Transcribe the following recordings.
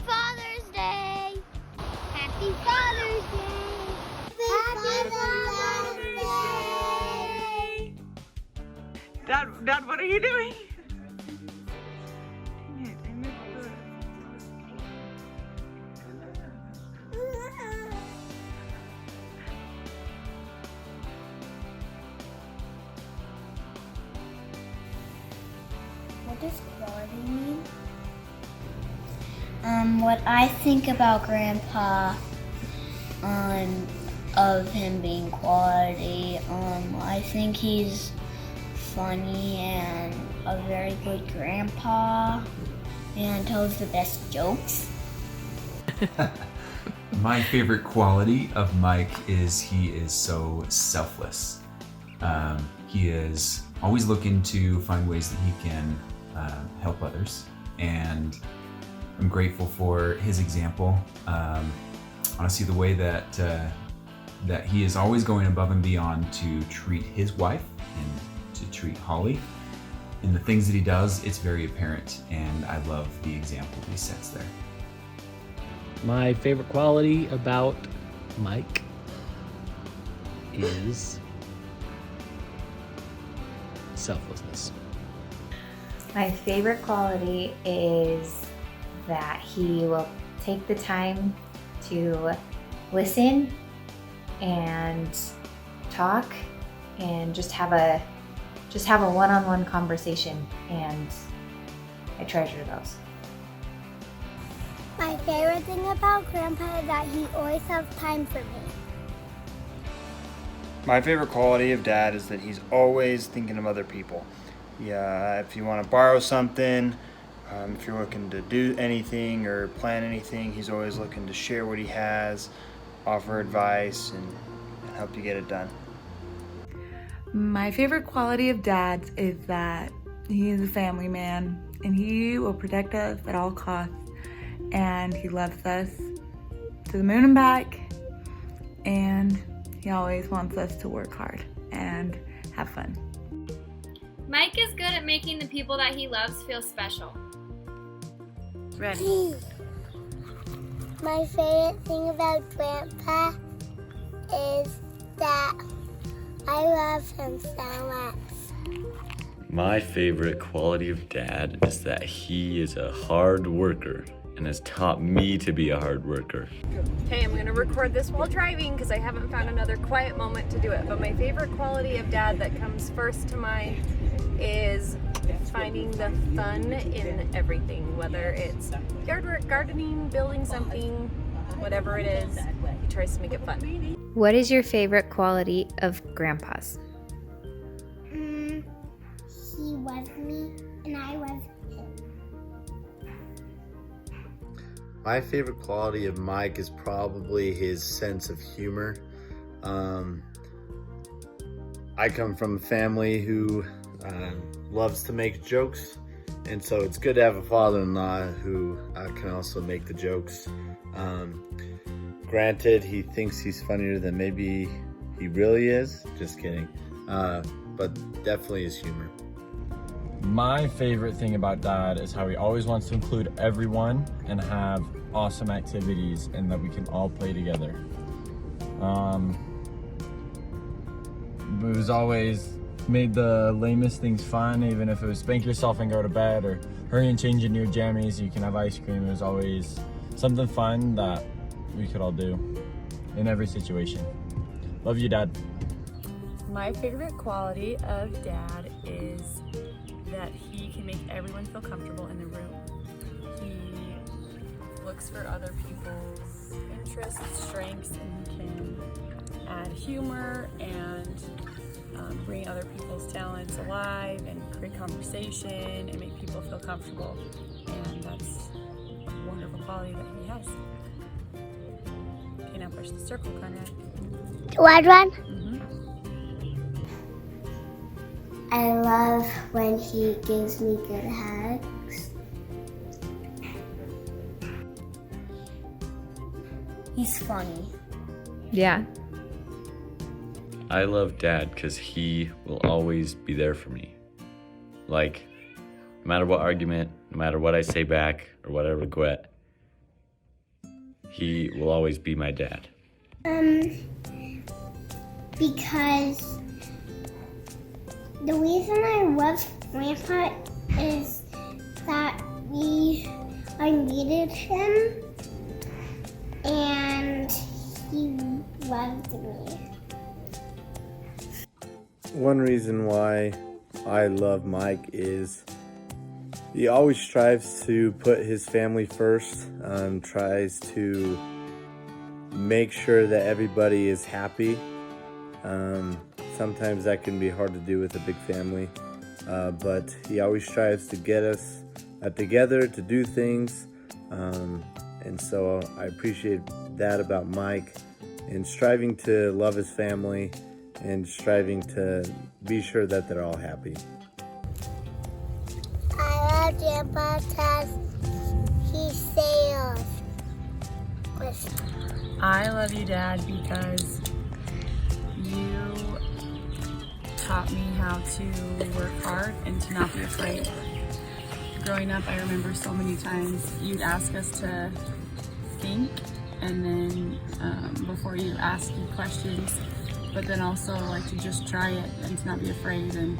Father's Day! Happy Father's Day! Happy Father's Day! Dad, what are you doing? Dang it, I missed What does quality mean? What I think about Grandpa, of him being quality, I think he's funny and a very good grandpa and tells the best jokes. My favorite quality of Mike is he is so selfless. He is always looking to find ways that he can help others, and I'm grateful for his example. Honestly, the way that he is always going above and beyond to treat his wife and to treat Holly. In the things that he does, it's very apparent, and I love the example he sets there. My favorite quality about Mike is selflessness. My favorite quality is that he will take the time to listen and talk and just have a one-on-one conversation, and I treasure those. My favorite thing about Grandpa is that he always has time for me. My favorite quality of Dad is that he's always thinking of other people. Yeah, if you want to borrow something, if you're looking to do anything or plan anything, he's always looking to share what he has, offer advice, and help you get it done. My favorite quality of Dad's is that he is a family man and he will protect us at all costs, and he loves us to the moon and back, and he always wants us to work hard and have fun. Mike is good at making the people that he loves feel special. Ready? My favorite thing about Grandpa is that I love him so much. My favorite quality of Dad is that he is a hard worker and has taught me to be a hard worker. Hey, I'm gonna record this while driving because I haven't found another quiet moment to do it. But my favorite quality of Dad that comes first to mind is finding the fun in everything, whether it's yard work, gardening, building something, whatever it is, he tries to make it fun. What is your favorite quality of Grandpa's? He was me and I was him. My favorite quality of Mike is probably his sense of humor. I come from a family who loves to make jokes, and so it's good to have a father-in-law who can also make the jokes. Granted, he thinks he's funnier than maybe he really is. Just kidding. But definitely his humor. My favorite thing about Dad is how he always wants to include everyone and have awesome activities and that we can all play together. It was always made the lamest things fun, even if it was spank yourself and go to bed or hurry and change into your jammies so you can have ice cream. It was always something fun that we could all do in every situation. Love you, Dad. My favorite quality of Dad is that he can make everyone feel comfortable in the room. He looks for other people's interests, strengths, and he can add humor and bring other people's talents alive and create conversation and make people feel comfortable. And that's a wonderful quality that he has. Okay, now push the circle, Conrad. Do I run? Mm-hmm. I love when he gives me good hugs. He's funny. Yeah. I love Dad because he will always be there for me. Like, no matter what argument, no matter what I say back or what I regret, he will always be my dad? Because the reason I love Grandpa is that I needed him and he loved me. One reason why I love Mike is he always strives to put his family first, tries to make sure that everybody is happy. Sometimes that can be hard to do with a big family, but he always strives to get us together to do things, and so I appreciate that about Mike, and striving to love his family and striving to be sure that they're all happy. I love Grandpa because he sails. I love you, Dad, because you taught me how to work hard and to not be afraid. Growing up, I remember so many times you'd ask us to think, and then before you ask you questions, but then also like to just try it and to not be afraid. And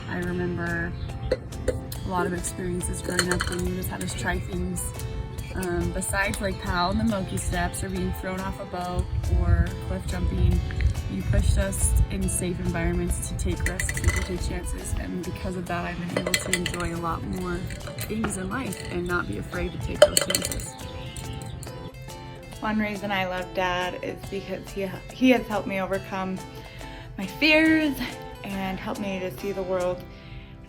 I remember a lot of experiences growing up when you just had us try things. Besides like POW and the monkey steps or being thrown off a boat or cliff jumping, you pushed us in safe environments to take risks and to take chances, and because of that I've been able to enjoy a lot more things in life and not be afraid to take those chances. One reason I love Dad is because he has helped me overcome my fears and helped me to see the world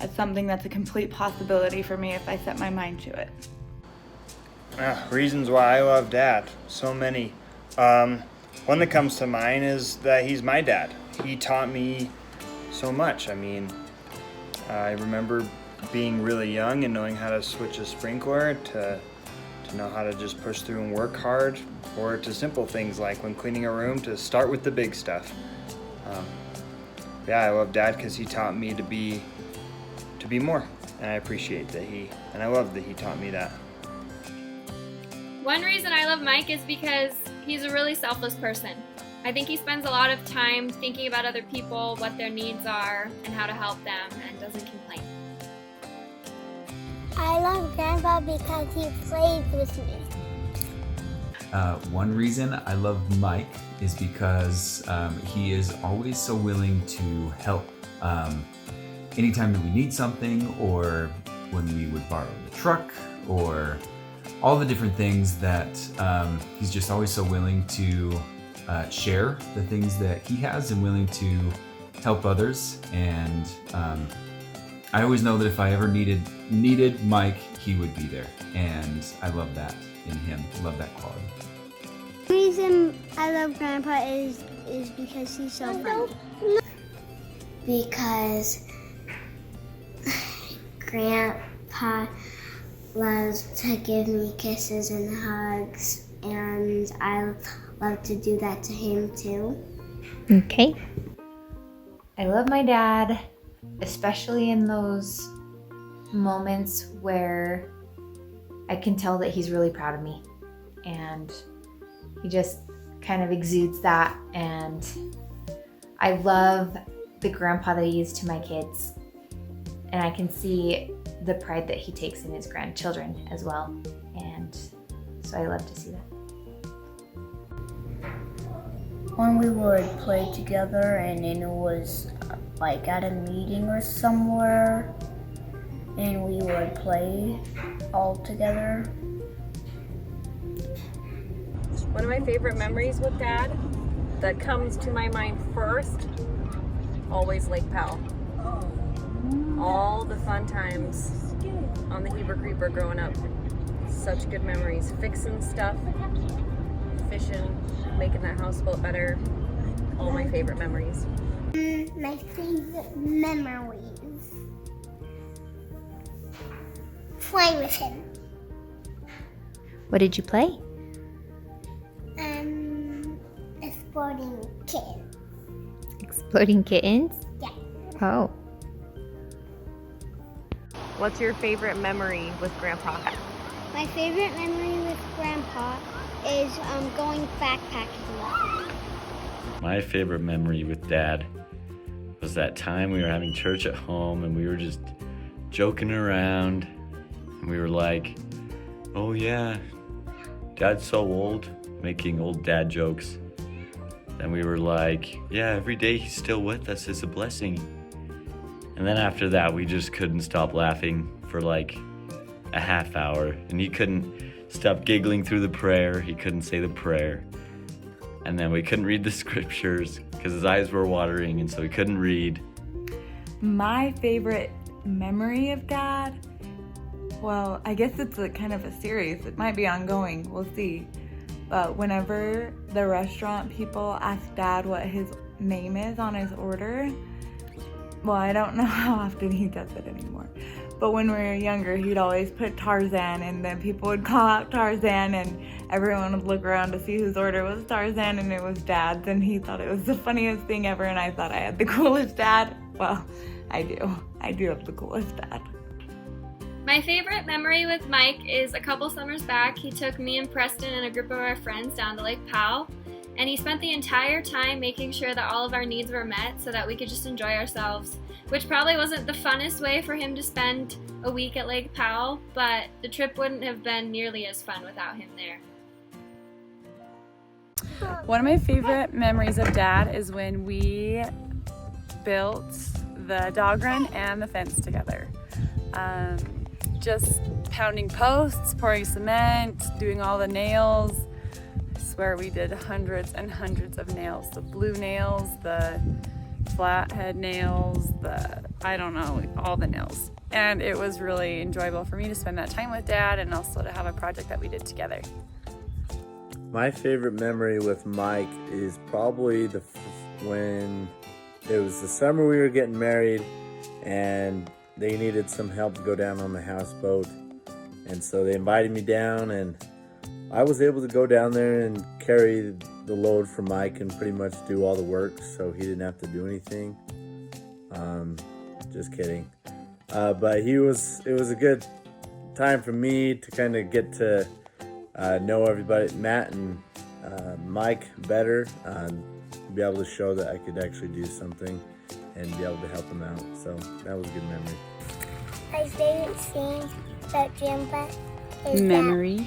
as something that's a complete possibility for me if I set my mind to it. Reasons why I love Dad. So many. One that comes to mind is that he's my dad. He taught me so much. I mean, I remember being really young and knowing how to switch a sprinkler, to know how to just push through and work hard, or to simple things like when cleaning a room to start with the big stuff. I love Dad because he taught me to be more, and I appreciate that I love that he taught me that. One reason I love Mike is because he's a really selfless person. I think he spends a lot of time thinking about other people, what their needs are, and how to help them, and doesn't complain. I love Grandpa because he plays with me. One reason I love Mike is because he is always so willing to help. Anytime that we need something, or when we would borrow the truck, or all the different things that he's just always so willing to share the things that he has and willing to help others. And I always know that if I ever needed Mike, he would be there. And I love that in him. Love that quality. The reason I love Grandpa is because he's so friendly. Because Grandpa loves to give me kisses and hugs, and I love to do that to him too. Okay. I love my dad, especially in those moments where I can tell that he's really proud of me, and he just kind of exudes that. And I love the grandpa that he is to my kids, and I can see the pride that he takes in his grandchildren as well, and so I love to see that. When we would play together and then it was like at a meeting or somewhere and we would play all together. One of my favorite memories with Dad that comes to my mind first, always Lake Powell. All the fun times on the Heber Creeper growing up. Such good memories. Fixing stuff, fishing, making that houseboat better. All my favorite memories. My favorite memories. Play with him. What did you play? Exploding kittens. Exploding kittens? Yeah. Oh. What's your favorite memory with Grandpa? My favorite memory with Grandpa is going backpacking. My favorite memory with Dad was that time we were having church at home and we were just joking around. And we were like, oh yeah, Dad's so old, making old dad jokes. And we were like, yeah, every day he's still with us is a blessing. And then after that, we just couldn't stop laughing for like a half hour. And he couldn't stop giggling through the prayer. He couldn't say the prayer. And then we couldn't read the scriptures because his eyes were watering and so he couldn't read. My favorite memory of Dad, well, I guess it's a kind of a series. It might be ongoing, we'll see. But whenever the restaurant people ask Dad what his name is on his order, well, I don't know how often he does it anymore. But when we were younger, he'd always put Tarzan, and then people would call out Tarzan, and everyone would look around to see whose order was Tarzan, and it was Dad's, and he thought it was the funniest thing ever, and I thought I had the coolest dad. Well, I do. I do have the coolest dad. My favorite memory with Mike is a couple summers back, he took me and Preston and a group of our friends down to Lake Powell, and he spent the entire time making sure that all of our needs were met so that we could just enjoy ourselves, which probably wasn't the funnest way for him to spend a week at Lake Powell, but the trip wouldn't have been nearly as fun without him there. One of my favorite memories of Dad is when we built the dog run and the fence together. Just pounding posts, pouring cement, doing all the nails. I swear we did hundreds and hundreds of nails. The blue nails, the flathead nails, I don't know, all the nails. And it was really enjoyable for me to spend that time with Dad and also to have a project that we did together. My favorite memory with Mike is probably when it was the summer we were getting married and they needed some help to go down on the houseboat. And so they invited me down and I was able to go down there and carry the load for Mike and pretty much do all the work so he didn't have to do anything. Just kidding. But it was a good time for me to kind of get to know everybody, Matt and Mike better, be able to show that I could actually do something and be able to help them out. So that was a good memory. My favorite thing about Grandpa is Memory.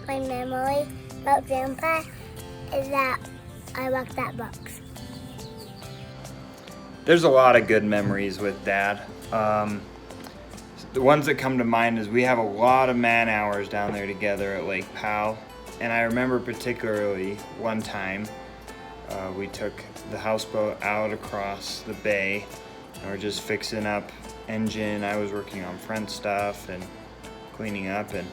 My memory about Grandpa is that I locked that box. There's a lot of good memories with Dad. The ones that come to mind is we have a lot of man hours down there together at Lake Powell. And I remember particularly one time we took the houseboat out across the bay and we're just fixing up engine. I was working on front stuff and cleaning up, and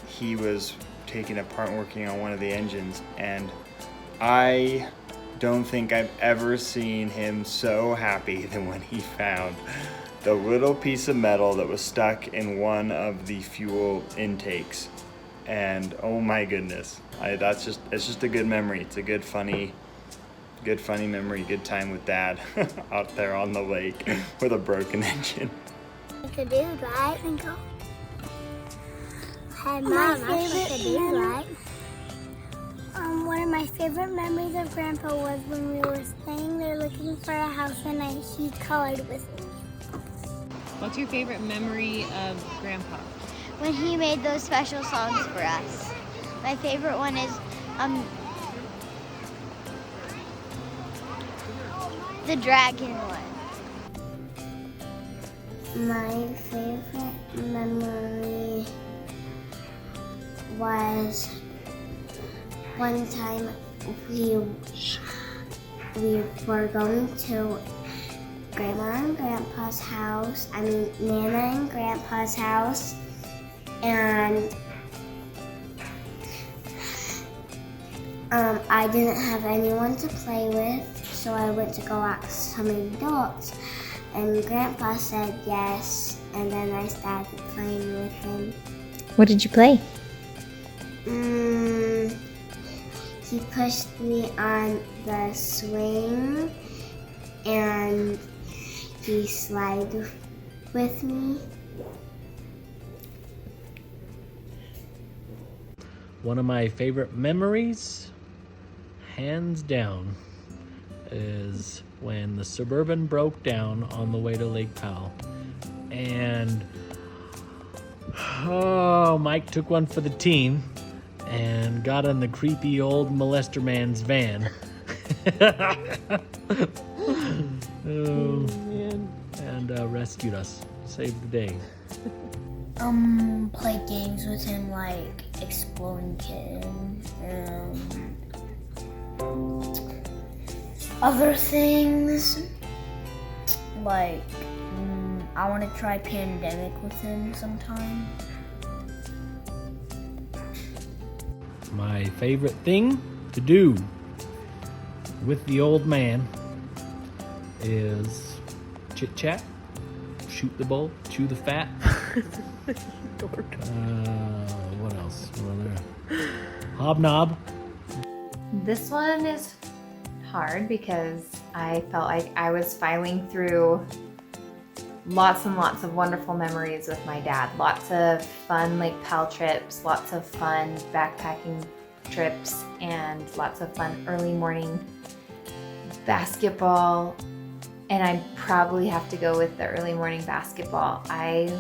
he was taking apart and working on one of the engines, and I don't think I've ever seen him so happy than when he found the little piece of metal that was stuck in one of the fuel intakes. And oh my goodness, it's just a good memory. It's a good funny memory, good time with Dad out there on the lake with a broken engine. Like a dude, right? Hey, Mom, like a dude, right? One of my favorite memories of Grandpa was when we were staying there looking for a house and he colored with me. What's your favorite memory of Grandpa? When he made those special songs for us. My favorite one is the dragon one. My favorite memory was one time we were going to Grandma and Grandpa's house, Nana and Grandpa's house, and I didn't have anyone to play with, so I went to go ask some adults, and Grandpa said yes, and then I started playing with him. What did you play? He pushed me on the swing, and he slid with me. One of my favorite memories, hands down, is when the Suburban broke down on the way to Lake Powell. And Mike took one for the team and got in the creepy old molester man's van. And rescued us, saved the day. Play games with him like Exploding Kitten, other things like I want to try Pandemic with him sometime. My favorite thing to do with the old man is chit chat, shoot the bull, chew the fat. What else? What other? Hobnob. This one is hard because I felt like I was filing through lots and lots of wonderful memories with my dad. Lots of fun Lake Powell trips, lots of fun backpacking trips, and lots of fun early morning basketball. And I probably have to go with the early morning basketball. I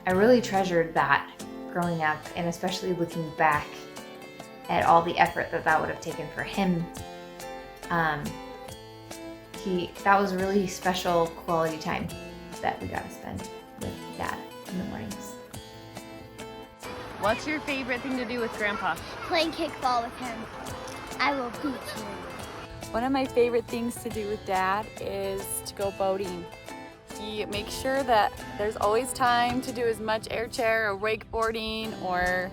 really treasured that growing up, and especially looking back at all the effort that would have taken for him. That was a really special quality time that we got to spend with Dad in the mornings. What's your favorite thing to do with Grandpa? Playing kickball with him. I will beat you. One of my favorite things to do with Dad is to go boating. He makes sure that there's always time to do as much air chair or wakeboarding or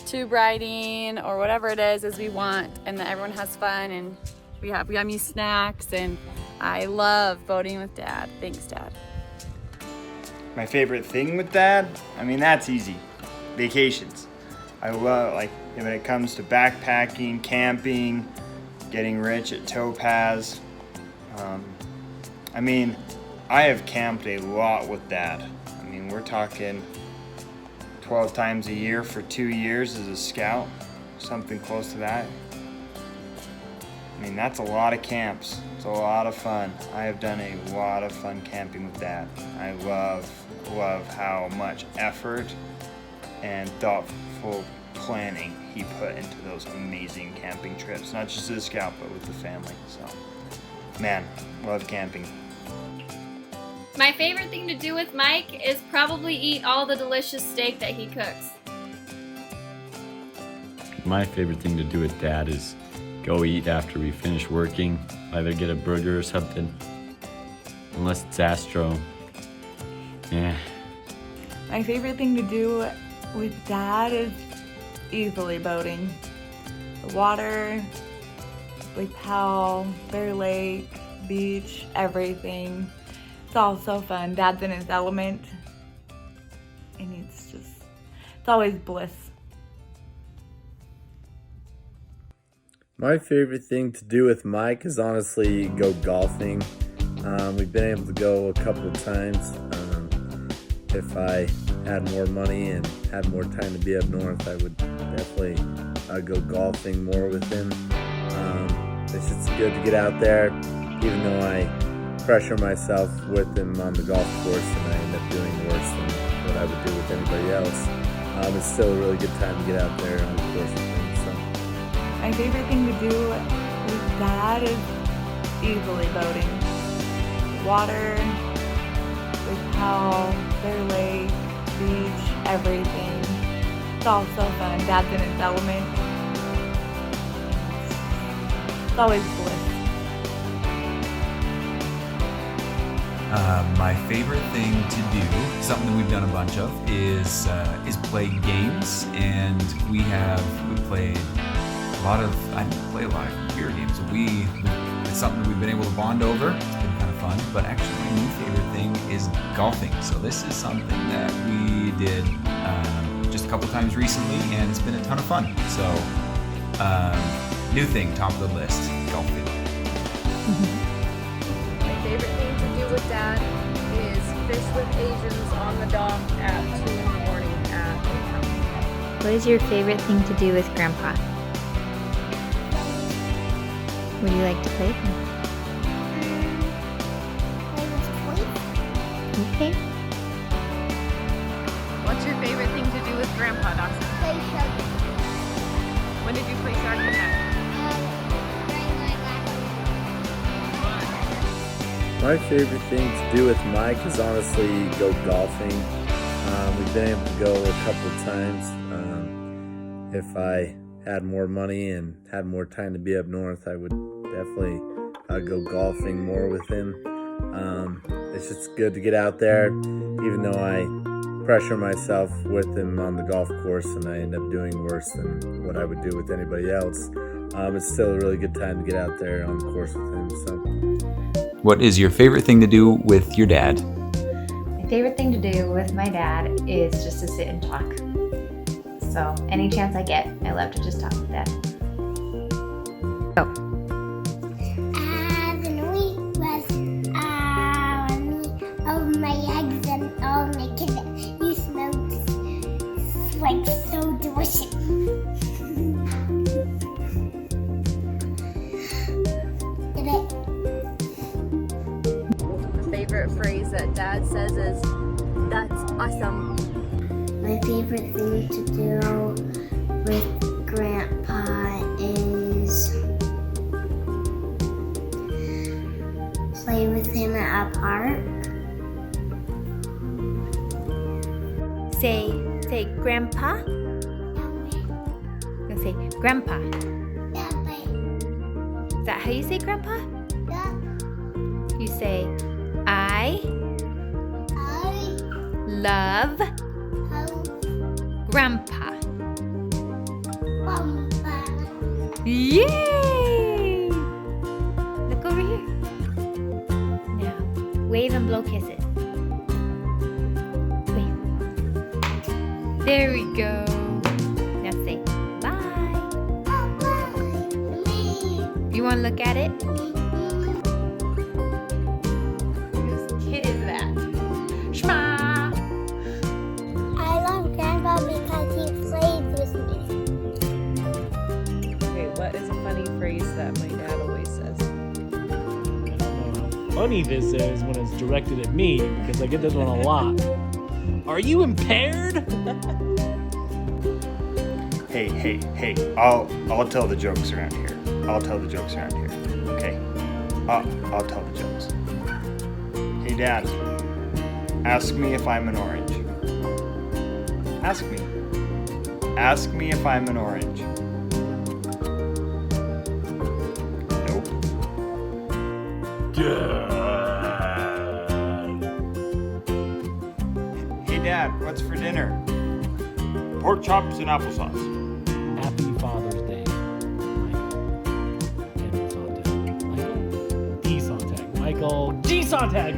tube riding or whatever it is as we want, and that everyone has fun and we have yummy snacks, and I love boating with Dad. Thanks, Dad. My favorite thing with Dad? I mean, that's easy. Vacations. I love, like, when it comes to backpacking, camping, getting rich at Topaz. I mean, I have camped a lot with Dad. I mean, we're talking 12 times a year for 2 years as a scout, something close to that. I mean, that's a lot of camps. It's a lot of fun. I have done a lot of fun camping with Dad. I love how much effort and thoughtful planning he put into those amazing camping trips, not just as a scout, but with the family. So, man, love camping. My favorite thing to do with Mike is probably eat all the delicious steak that he cooks. My favorite thing to do with Dad is go eat after we finish working, either get a burger or something, unless it's Astro. Yeah. My favorite thing to do with Dad is easily boating. The water, Lake Powell, Bear Lake, beach, everything. It's all so fun. Dad's in his element, and it's always bliss. My favorite thing to do with Mike is honestly go golfing. We've been able to go a couple of times. If I had more money and had more time to be up north, I would definitely go golfing more with him. It's just good to get out there, even though I pressure myself with him on the golf course and I end up doing worse than what I would do with anybody else. It's still a really good time to get out there on the course with him. So. My favorite thing to do with Dad is easily boating. Water, Lake Powell, Bear Lake, beach, everything. It's all so fun. Dad's in his element. It's always bliss. My favorite thing to do, something that we've done a bunch of, is play games, and we played a lot of. I didn't play a lot of computer games. It's something that we've been able to bond over. It's been kind of fun. But actually, my new favorite thing is golfing. So this is something that we did just a couple times recently, and it's been a ton of fun. So new thing, top of the list, golfing. My favorite thing to do with Dad is fish with Asians on the dock at 2 in the morning at Lake Powell. What is your favorite thing to do with Grandpa? What do you like to play with him? Okay. What's your favorite thing to do with Grandpa, Dawson? Play shark. When did you play sharky net? My favorite thing to do with Mike is honestly go golfing. We've been able to go a couple of times. If I had more money and had more time to be up north, I would definitely go golfing more with him. It's just good to get out there, even though I pressure myself with him on the golf course and I end up doing worse than what I would do with anybody else. It's still a really good time to get out there on the course with him. So, What is your favorite thing to do with your dad? My favorite thing to do with my dad is just to sit and talk. So any chance I get, I love to just talk with Dad. Go. When we was all my eggs and all my kids, you smelled like so delicious. My favorite phrase that Dad says is, "That's awesome." My favorite thing to do with Grandpa is play with him at a park. Say Grandpa. No, say Grandpa. Is that how you say Grandpa? You say, I love Grandpa. Yay! Look over here. Now, wave and blow kisses. Wave. There we go. Now say bye. You want to look at it? Whose kid is that? Shma! I love Grandpa because he plays with me. Okay, what is a funny phrase that my dad always says? I don't know how funny this is when it's directed at me because I get this one a lot. Are you impaired? Hey, I'll tell the jokes around here. Okay? I'll tell the jokes. Hey, Dad, ask me if I'm an orange. Ask me if I'm an orange. Nope. Hey, Dad, what's for dinner? Pork chops and applesauce. Happy Father's Day, Michael. Michael D. Sonntag. Michael D. Sonntag.